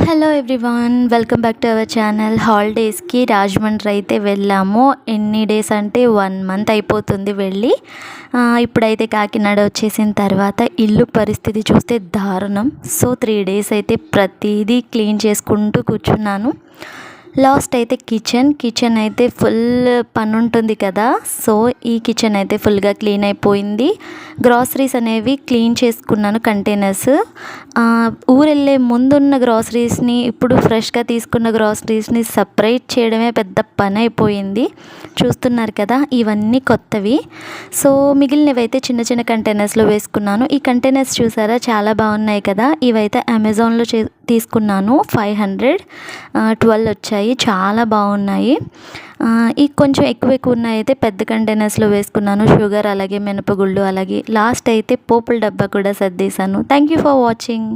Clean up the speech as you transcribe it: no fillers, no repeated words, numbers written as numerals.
Hello everyone, welcome back to our channel. హాలిడేస్కి రాజమండ్రి అయితే వెళ్ళాము. ఎన్ని డేస్ అంటే 1 మంత్ అయిపోతుంది వెళ్ళి. ఇప్పుడైతే కాకినాడ వచ్చేసిన తర్వాత ఇల్లు పరిస్థితి చూస్తే దారుణం. సో 3 డేస్ అయితే ప్రతిదీ క్లీన్ చేసుకుంటూ కూర్చున్నాను. లాస్ట్ అయితే కిచెన్ అయితే ఫుల్ పని ఉంటుంది కదా. సో ఈ కిచెన్ అయితే ఫుల్గా క్లీన్ అయిపోయింది. గ్రాసరీస్ అనేవి క్లీన్ చేసుకున్నాను. కంటైనర్స్ ఊరెళ్ళే ముందున్న గ్రాసరీస్ని, ఇప్పుడు ఫ్రెష్గా తీసుకున్న గ్రాసరీస్ని సపరేట్ చేయడమే పెద్ద పని అయిపోయింది. చూస్తున్నారు కదా, ఇవన్నీ కొత్తవి. సో మిగిలినవి అయితే చిన్న చిన్న కంటైనర్స్లో వేసుకున్నాను. ఈ కంటైనర్స్ చూసారా, చాలా బాగున్నాయి కదా. ఇవైతే అమెజాన్లో తీసుకున్నాను. 512 వచ్చాయి, చాలా బాగున్నాయి. ఈ కొంచెం ఎక్కువ ఉన్నాయి అయితే పెద్ద కంటైనర్స్లో వేసుకున్నాను. షుగర్, అలాగే మినపగుళ్ళు, అలాగే లాస్ట్ అయితే పోపుల డబ్బా కూడా సర్దేశాను. Thank you for watching.